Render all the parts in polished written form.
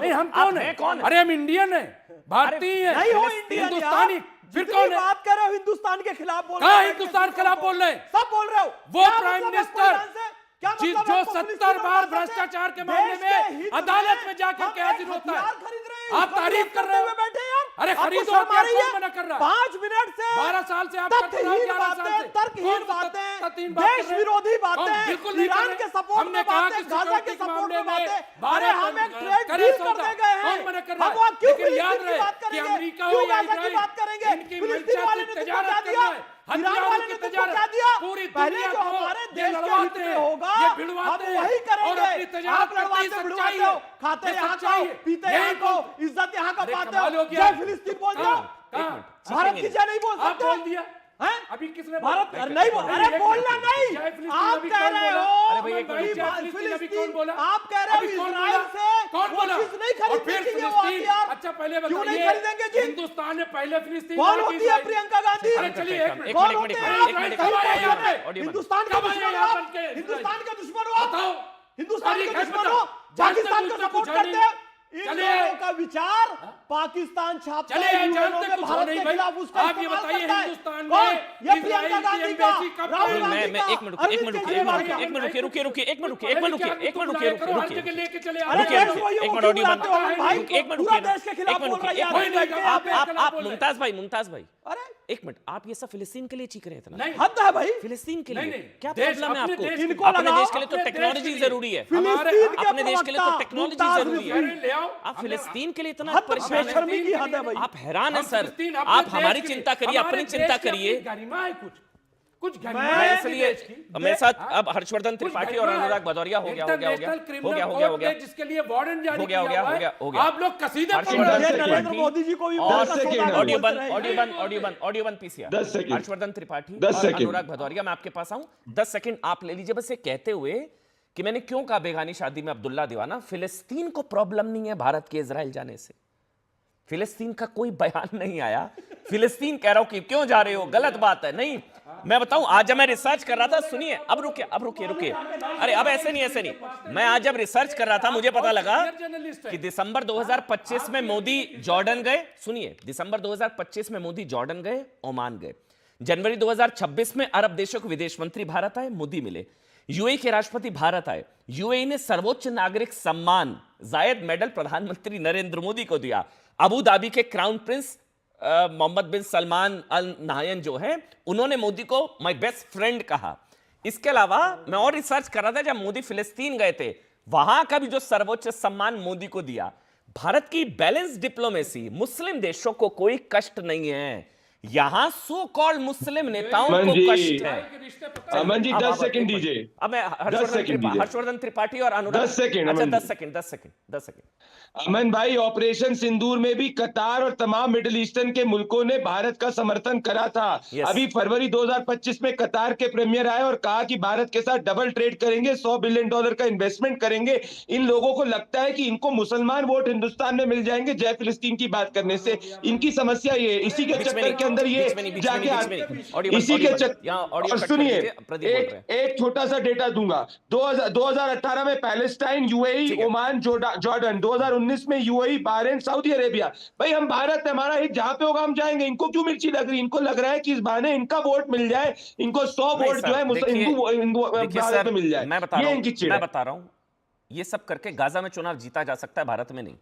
आप? नहीं, हम आप कौन हैं है? कौन? अरे हम इंडियन है, भारतीय है, नहीं हो इंडियन हिंदुस्तानी। फिर जितनी कौन है? बात कर रहे हो हिंदुस्तान के खिलाफ बोल कहाँ रहे हो, हिंदुस्तान के खिलाफ बोल रहे हैं? सब बोल रहे हो। वो क्या प्राइम मतलब है मिनिस्टर कोई से? क्या जिस मतलब जो है आपको 70 फिलिस्तीन बार में भ्रष्टाचार के देश मामले के में हित अदालत में जाकर हम के एक हाजिर होता हथियार है। खरीद रहे हैं, आप तारीफ कर रहे हो। बैठे यार। अरे आपको खरीदो, शर्म आ रही कौन है? मना कर रहा है? 5 मिनट से 12 साल से आप कर रहे हो, तथ्यहीन 11 साल बातें, से तर्कहीन कौन सा बातें, तथ्यहीन बात कर देश रहे हैं? विरोधी हम बातें, बिल्कुल नहीं कर ईरान रहे। के सपोर्ट हमने में कहा बातें, कि गाजा के सिक्योरिटी के सपोर्ट मामले में बातें। में अरे हम एक ट्रेड करे डील सौदा। करने गए कौन हैं, मना कर रहा हम है? वहाँ क्यों लेकिन याद फिलिस्तीन की रहे बात कि करेंगे, अमेरिका हो क्यों या गाजा की इजराइल, बात करेंगे? इनकी फिलिस्तीन मंशा वाले से ने तुमको तजारत क्या करना दिया? है, ईरान हथियारों वाले की ने तुमको तजारत क्या दिया? पूरी पहले दुनिया जो को हमारे ये देश के हित लड़वाते में हैं, होगा ये हम भिड़वाते हैं वही और करेंगे। अपनी तजारत आप लड़वाते करते ही भिड़वाते सच्चाई हो, है। खाते ये यहाँ सच्चाई को, है। पीते यही यहाँ को, तो- इज्जत यहाँ का अरे पाते कमाल हो। हो गया। जय फिलिस्तीन बोल दो, भारत की जय नहीं बोल आप सकते? बोल दिया हैं? अभी किसने भारत बोला? नहीं बोल, अरे बोलना नहीं। जय फिलिस्तीन आप अभी कह कौन रहे बोला? हो अरे भाई, एक मिनट, कि जय फिलिस्तीन अभी कौन बोला? आप कह रहे हो अभी कौन इजराइल बोला? से कौन वो बोला? चीज नहीं और खरीदनी फिर चाहिए वो फिलिस्तीन, हथियार। अच्छा पहले क्यों नहीं बताइए, खरीदेंगे जी? हिंदुस्तान ने पहले फिलिस्तीन कौन की होती है इजराइल- प्रियंका गांधी? अरे चलिए एक मिनट। कौन होते हैं आप? एक मिनट, कहीं कब आए पे यहाँ पे? ऑडियो बंद। हिंदुस्तान के कब आए दुश्मन हो यहाँ आप? बन के? हिंदुस्तान के दुश्मन हो आप? बताओ। हिंदुस्तान के तारीख है, दुश्मन बताओ। हो? पाकिस्तान का जानते सपोर्ट कुछ करते नहीं। हैं? इन चलिए। लोगों का विचार पाकिस्तान छापता चलिए, है, यूएनओ जानते में कुछ भारत नहीं के भाई। खिलाफ उसका आप ये इस्तेमाल बताइए, करता है। हिंदुस्तान में कौन? ये इजराइल प्रियंका की गांधी का, एम्बेसी कब राहुल आई? गांधी मैं का, एक मिनट रुकिए, अरविंद केजरीवाल का। एक मिनट रुकिए, एक मिनट रुकिए, अरे हर एक जगह मिनट रुकिए, एक मिनट क्यों रुकिए। बुलाते हो हम भाई? एक मिनट पूरा रुकिए, देश के खिलाफ एक मिनट बोल रहा है रुकिए, यार, कोई नहीं बैठ के कहा। यहाँ पे। आप मुमताज भाई, अरे एक मिनट, आप ये सब फिलिस्तीन के लिए चीख रहे हैं इतना? नहीं। हद है भाई। फिलिस्तीन के नहीं, लिए नहीं। क्या देश, प्रॉब्लम है अपने आपको? देश इनको अपने लगाओ, देश के लिए तो अपने देश टेक्नोलॉजी के लिए। जरूरी है। फिलिस्तीन के अपने देश के लिए तो प्रवक्ता टेक्नोलॉजी मुमताज जरूरी है। अरे ले आओ। आप फिलिस्तीन के लिए इतना हद परेशान हैं? बेशर्मी की हद है भाई। आप हैरान हैं हम सर। फिलिस्तीन अपने आप देश हमारी के लिए- चिंता करिए, हमारे अपनी देश चिंता की अपनी करिए। गरिमा है, कुछ गरिमा मैं है अपने इसलिए देश की। मेरे साथ हाँ? अब हर्षवर्धन त्रिपाठी और गरिमा है। अनुराग भदौरिया हो गया इंटरनेशनल क्रिमिनल कोर्ट ने जिसके लिए वारंट जारी हो गया, किया हुआ है। हो गया। आप लोग कसीदे हर्षवर्धन पढ़ रहे ये हैं। नरेंद्र मोदी जी को भी और बहुत सा सौदा ऑडियो बोलते बंद, रहे। ऑडियो बंद पीसीआर। 10 सेकंड। हर्षवर्धन त्रिपाठी 10 और सेकंड। अनुराग भदौरिया, मैं आपके पास आऊं, 10 सेकंड आप ले लीजिए। बस ये कहते हुए कि मैंने क्यों कहा बेगानी शादी में अब्दुल्ला दीवाना, फिलिस्तीन को प्रॉब्लम नहीं है भारत के इजराइल जाने से। फिलिस्तीन का कोई बयान नहीं आया। फिलिस्तीन कह रहा हूं कि क्यों जा रहे हो, गलत बात है। नहीं, मैं बताऊं, आज जब मैं रिसर्च कर रहा था, सुनिए, अब रुकिए। अरे अब ऐसे नहीं। मैं आज जब रिसर्च कर रहा था, मुझे पता लगा कि दिसंबर 2025 में मोदी जॉर्डन गए। सुनिए, दिसंबर 2025 में मोदी जॉर्डन गए, ओमान गए। जनवरी 2026 में अरब देशों के विदेश मंत्री भारत आए, मोदी मिले। यूएई के राष्ट्रपति भारत आए। यूएई ने सर्वोच्च नागरिक सम्मान जायद मेडल प्रधानमंत्री नरेंद्र मोदी को दिया। अबू धाबी के क्राउन प्रिंस मोहम्मद बिन सलमान अल नाहयान जो हैं, उन्होंने मोदी को माय बेस्ट फ्रेंड कहा। इसके अलावा मैं और रिसर्च कर रहा था, जब मोदी फिलिस्तीन गए थे, वहां का भी जो सर्वोच्च सम्मान मोदी को दिया। भारत की बैलेंस डिप्लोमेसी, मुस्लिम देशों को कोई कष्ट नहीं है, यहां सो कॉल्ड मुस्लिम नेताओं को अमन जी, कष्ट है। अमन जी, 10 सेकंड दीजिए। अब मैं 10 सेकंड दीजिए। हर्षवर्धन त्रिपाठी और अनुराग, 10 सेकंड, अच्छा अमन 10 जी। सेकंड। अमन भाई, ऑपरेशन सिंदूर में भी कतार और तमाम मिडिल ईस्टर्न के मुल्कों ने भारत का समर्थन करा था। Yes. अभी फरवरी 2025 में कतार के प्रीमियर आए और कहा कि भारत के साथ डबल ट्रेड करेंगे, $100 बिलियन का इन्वेस्टमेंट करेंगे। इन लोगों को लगता है कि इनको मुसलमान वोट हिंदुस्तान में मिल जाएंगे जय फिलिस्तीन की बात करने से। इनकी समस्या ये है, इसी के चक्कर के अंदर ये जाके इसी के चक्कर। और सुनिए, एक छोटा सा डेटा दूंगा। 2018 में पैलेस्टाइन, यूएई, ओमान, जॉर्डन, 2019 में यूएई, बहरीन, सऊदी अरेबिया। भाई हम भारत है, हमारा हित जहां पे होगा हम जाएंगे। इनको क्यों मिर्ची लग रही? इनको लग रहा है कि इस बहाने इनका वोट मिल जाए, इनको 100 वोट जो है हिंदू भारत में मिल जाए। मैं बता रहा हूं, ये सब करके गाजा में चुनाव जीता जा सकता है, भारत में नहीं।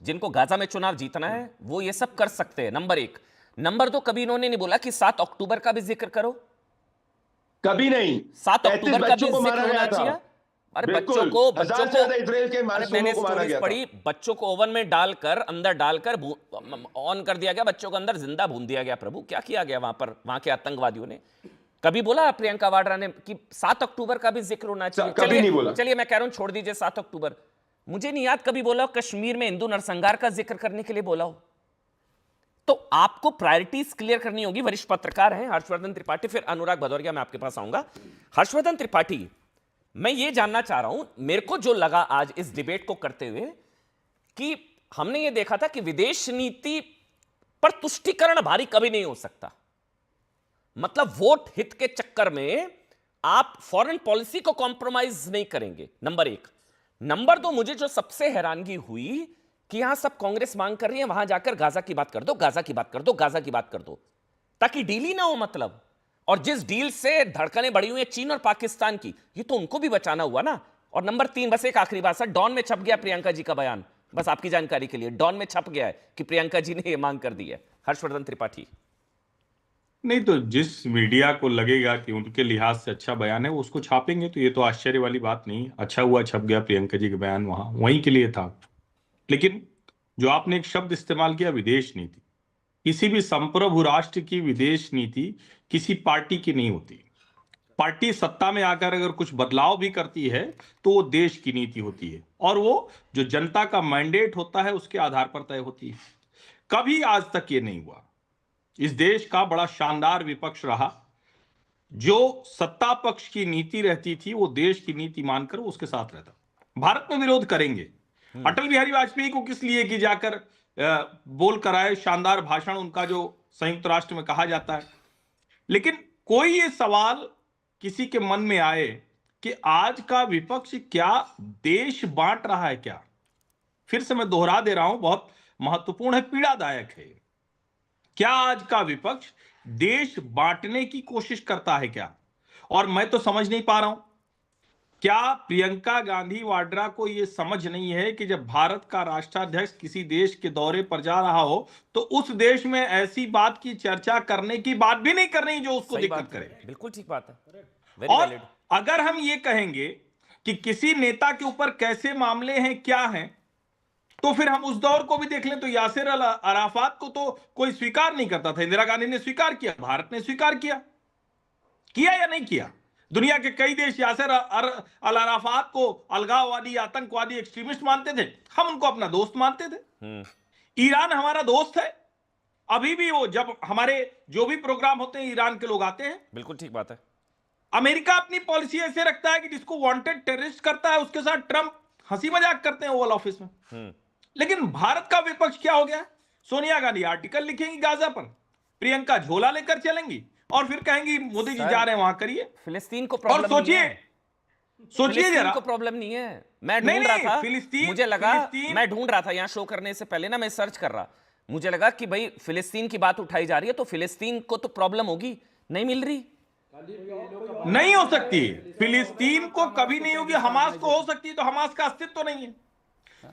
जिनको गाजा में चुनाव जीतना है वो ये सब कर सकते हैं, नंबर 1। नंबर 2, कभी इन्होंने नहीं बोला कि 7 अक्टूबर का भी जिक्र करो, कभी नहीं। 7 अक्टूबर का भी जिक्र होना चाहिए। अरे बच्चों को इजराइल के मैंने स्टोरीज पढ़ी, बच्चों को ओवन में डालकर, अंदर डालकर ऑन कर दिया गया, बच्चों को अंदर जिंदा भून दिया गया। प्रभु, क्या किया गया वहां पर, वहां के आतंकवादियों ने? कभी बोला प्रियंका वाड्रा ने कि 7 अक्टूबर का भी जिक्र होना चाहिए? कभी नहीं बोला। चलिए मैं कह रहा हूं, छोड़ दीजिए 7 अक्टूबर। मुझे नहीं याद कभी बोला कश्मीर में हिंदू नरसंहार का जिक्र करने के लिए बोला हो। तो आपको प्रायोरिटीज क्लियर करनी होगी। वरिष्ठ पत्रकार हैं हर्षवर्धन त्रिपाठी, फिर अनुराग भदौरिया, मैं आपके पास आऊंगा। हर्षवर्धन त्रिपाठी, मैं ये जानना चाह रहा हूं, मेरे को जो लगा आज इस डिबेट को करते हुए, कि हमने ये देखा था कि विदेश नीति पर तुष्टीकरण भारी कभी नहीं हो सकता। मतलब वोट हित के चक्कर में आप फॉरेन पॉलिसी को कॉम्प्रोमाइज नहीं करेंगे, नंबर 1। नंबर 2, मुझे जो सबसे हैरानगी हुई कि यहां सब कांग्रेस मांग कर रही है वहां जाकर गाजा की बात कर दो, गाजा की बात कर दो, गाजा की बात कर दो, ताकि डील ही ना हो मतलब। और जिस डील से धड़कनें बढ़ी हुई है चीन और पाकिस्तान की, ये तो उनको भी बचाना हुआ ना। और नंबर 3, बस एक आखिरी बात सर, डॉन में छप गया प्रियंका जी का बयान, बस आपकी जानकारी के लिए, डॉन में छप गया है कि प्रियंका जी ने यह मांग कर दी है। हर्षवर्धन त्रिपाठी। नहीं तो जिस मीडिया को लगेगा कि उनके लिहाज से अच्छा बयान है वो उसको छापेंगे, तो ये तो आश्चर्य वाली बात नहीं। अच्छा हुआ छप गया प्रियंका जी का बयान, वहां वहीं के लिए था। लेकिन जो आपने एक शब्द इस्तेमाल किया, विदेश नीति, किसी भी संप्रभु राष्ट्र की विदेश नीति किसी पार्टी की नहीं होती। पार्टी सत्ता में आकर अगर कुछ बदलाव भी करती है तो वो देश की नीति होती है, और वो जो जनता का मैंडेट होता है उसके आधार पर तय होती है। कभी आज तक ये नहीं हुआ। इस देश का बड़ा शानदार विपक्ष रहा, जो सत्ता पक्ष की नीति रहती थी वो देश की नीति मानकर उसके साथ रहता। भारत में विरोध करेंगे। अटल बिहारी वाजपेयी को किस लिए कि जाकर बोल कर आए, शानदार भाषण उनका जो संयुक्त राष्ट्र में कहा जाता है। लेकिन कोई ये सवाल किसी के मन में आए कि आज का विपक्ष क्या देश बांट रहा है क्या? फिर से मैं दोहरा दे रहा हूं, बहुत महत्वपूर्ण है, पीड़ादायक है। क्या आज का विपक्ष देश बांटने की कोशिश करता है क्या? और मैं तो समझ नहीं पा रहा हूं, क्या प्रियंका गांधी वाड्रा को यह समझ नहीं है कि जब भारत का राष्ट्राध्यक्ष किसी देश के दौरे पर जा रहा हो तो उस देश में ऐसी बात की चर्चा करने की बात भी नहीं करनी जो उसको दिक्कत करे। बिल्कुल ठीक बात है, वेरी और वैलिड। अगर हम ये कहेंगे कि किसी नेता के ऊपर कैसे मामले हैं, क्या हैं, तो फिर हम उस दौर को भी देख लें तो यासिर अराफात को तो कोई स्वीकार नहीं करता था, इंदिरा गांधी ने स्वीकार किया, भारत ने स्वीकार किया या नहीं किया? दुनिया के कई देश यासिर अराफात को अलगाववादी, आतंकवादी, एक्सट्रीमिस्ट मानते थे, हम उनको अपना दोस्त मानते थे। ईरान हमारा दोस्त है, अभी भी वो जब हमारे जो भी प्रोग्राम होते हैं ईरान के लोग आते हैं। बिल्कुल ठीक बात है। अमेरिका अपनी पॉलिसी ऐसे रखता है कि जिसको वांटेड टेररिस्ट करता है उसके साथ ट्रंप हंसी मजाक करते हैं ओवल ऑफिस में। लेकिन भारत का विपक्ष क्या हो गया? सोनिया गांधी आर्टिकल लिखेंगी गाजा पर, प्रियंका झोला लेकर चलेंगी और फिर कहेंगी मोदी जी जा रहे हैं वहां करिए। फिलिस्तीन को प्रॉब्लम और सोचिए जरा, को प्रॉब्लम नहीं है। मैं ढूंढ रहा था, मुझे लगा, मैं ढूंढ रहा था यहां शो करने से पहले ना, मैं सर्च कर रहा, मुझे लगा कि भाई फिलिस्तीन की बात उठाई जा रही है तो फिलिस्तीन को तो प्रॉब्लम होगी, नहीं मिल रही, नहीं हो सकती। फिलिस्तीन को कभी नहीं होगी, हमास को हो सकती है, तो हमास का अस्तित्व तो नहीं है।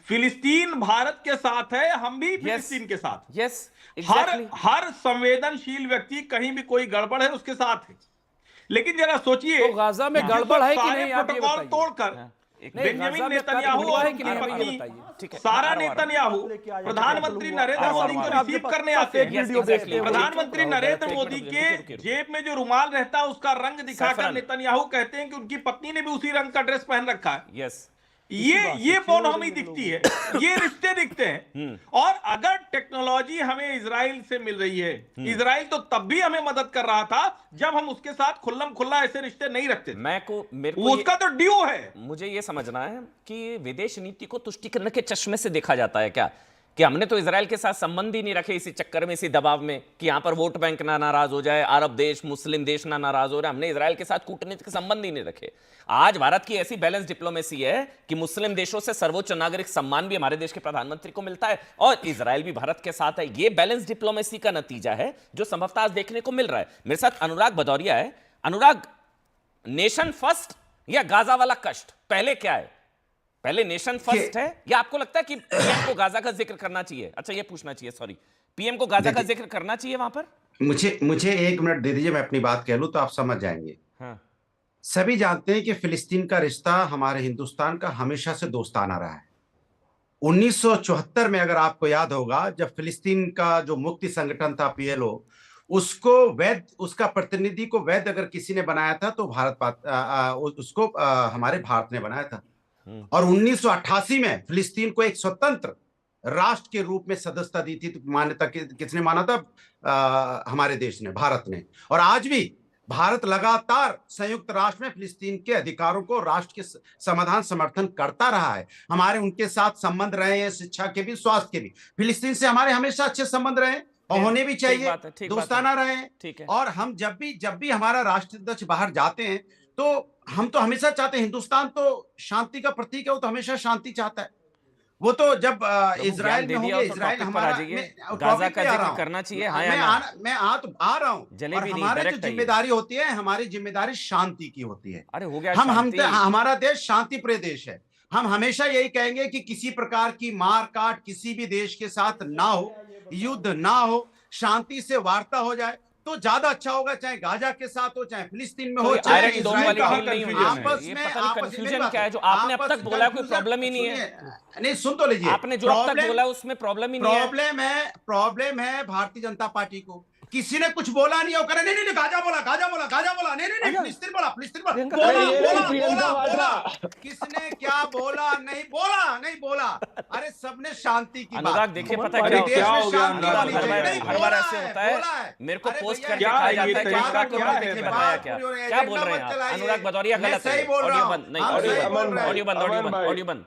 फिलिस्तीन भारत के साथ है, हम भी फिलिस्तीन के साथ। Yes, exactly. हर संवेदनशील व्यक्ति कहीं भी कोई गड़बड़ है उसके साथ है। लेकिन जरा सोचिए, तो गाजा में गड़बड़ है कि नहीं, आप ये प्रोटोकॉल बताइए। तोड़कर बेंजामिन नेतन्याहू हुआ और है कि नहीं, उनकी हमें ये पत्नी बताइए। सारा नेतन्याहू प्रधानमंत्री नरेंद्र मोदी को रिसीव करने आते हैं। प्रधानमंत्री नरेंद्र मोदी के जेब में जो रुमाल रहता है उसका रंग दिखाकर नेतन्याहू कहते हैं कि उनकी पत्नी ने भी उसी रंग का ड्रेस पहन रखा है। यस, ये बोनोमी दिखती है, ये रिश्ते दिखते हैं। और अगर टेक्नोलॉजी हमें इजराइल से मिल रही है, इजराइल तो तब भी हमें मदद कर रहा था जब हम उसके साथ खुल्लम खुल्ला ऐसे रिश्ते नहीं रखते। मेरे को उसका तो ड्यू है। मुझे ये समझना है कि विदेश नीति को तुष्टीकरण के चश्मे से देखा जाता है क्या, कि हमने तो इजराइल के साथ संबंध ही नहीं रखे इसी चक्कर में, इसी दबाव में कि यहां पर वोट बैंक ना नाराज हो जाए, अरब देश, मुस्लिम देश ना नाराज हो रहे, हमने इजराइल के साथ कूटनीतिक संबंध ही नहीं रखे। आज भारत की ऐसी बैलेंस डिप्लोमेसी है कि मुस्लिम देशों से सर्वोच्च नागरिक सम्मान भी हमारे देश के प्रधानमंत्री को मिलता है और इजराइल भी भारत के साथ है। यह बैलेंस डिप्लोमेसी का नतीजा है जो संभवतः आज देखने को मिल रहा है। मेरे साथ अनुराग भदौरिया है। अनुराग, नेशन फर्स्ट या गाजा वाला कष्ट, पहले क्या है? पहले नेशन फर्स्ट है या आपको लगता है कि पीएम को गाजा का जिक्र करना चाहिए? अच्छा, ये पूछना चाहिए, सॉरी, पीएम को गाजा का जिक्र करना चाहिए वहां पर? मुझे 1 मिनट दे दीजिए, मैं अपनी बात कह लूं तो आप समझ जाएंगे। हाँ। सभी जानते हैं कि फिलिस्तीन का रिश्ता हमारे हिंदुस्तान का हमेशा से दोस्ताना रहा है। 1974 में अगर आपको याद होगा, जब फिलिस्तीन का जो मुक्ति संगठन था PLO, उसको वैध, उसका प्रतिनिधि को वैध अगर किसी ने बनाया था तो उसको हमारे भारत ने बनाया था। और 1988 में फिलिस्तीन को एक स्वतंत्र राष्ट्र के रूप में सदस्यता दी थी, तो मान्यता किसने माना था? हमारे देश ने, भारत ने। और आज भी भारत लगातार संयुक्त राष्ट्र में फिलिस्तीन के अधिकारों को, राष्ट्र के समाधान समर्थन करता रहा है। हमारे उनके साथ संबंध रहे हैं, शिक्षा के भी, स्वास्थ्य के भी। फिलिस्तीन से हमारे हमेशा अच्छे संबंध रहे और होने भी चाहिए, दोस्ताना रहे। और हम जब भी हमारा राष्ट्राध्यक्ष बाहर जाते हैं तो हम तो हमेशा चाहते हैं, हिंदुस्तान तो शांति का प्रतीक है, वो तो हमेशा शांति चाहता है। वो तो जब इजराइल में होंगे, इजराइल हमारा, गाजा का जिक्र करना चाहिए। हाँ या ना? मैं आ रहा हूँ। जलेबी नहीं, हमारी जो direct आइए। जिम्मेदारी होती है, हमारी जिम्मेदारी शांति की होती है। अरे हो गया हम शांति। हमारा देश शांति प्रिय देश है। हम हमेशा यही कहेंगे कि किसी प्रकार की मार काट किसी भी देश के साथ ना हो, युद्ध ना हो, शांति से वार्ता हो जाए तो ज्यादा अच्छा होगा, चाहे गाजा के साथ हो, चाहे फिलिस्तीन में हो, कोई चाहे आयरन डोम इजराइल वाली का हो। डील नहीं हुई है। आपस ये में पता नहीं आपस में कंफ्यूजन मेरी बात क्या है, जो आपने अब आपस तक में बोला कोई confusion- प्रॉब्लम ही नहीं है। सुनिए, नहीं सुन तो लीजिए। आपने जो अब तक बोला उसमें प्रॉब्लम ही नहीं है। प्रॉब्लम है भारतीय जनता पार्टी को। किसी ने कुछ बोला नहीं, और नहीं नहीं गाजा बोला, नहीं नहीं नहीं, फिलिस्तीन बोला, बोला। किसने क्या बोला? नहीं बोला। अरे सबने शांति की बात। अनुराग देखिए, पता है अरे क्या क्या हो गया अनुराग, अनुराग? हर बार ऐसे होता है, मेरे को पोस्ट करके कहा जाता है कि अनुराग को देखिए बताया क्या बोल रहे हैं आप? अनुराग भदौरिया गलत है। ऑडियो बंद, नहीं ऑडियो बंद, ऑडियो बंद।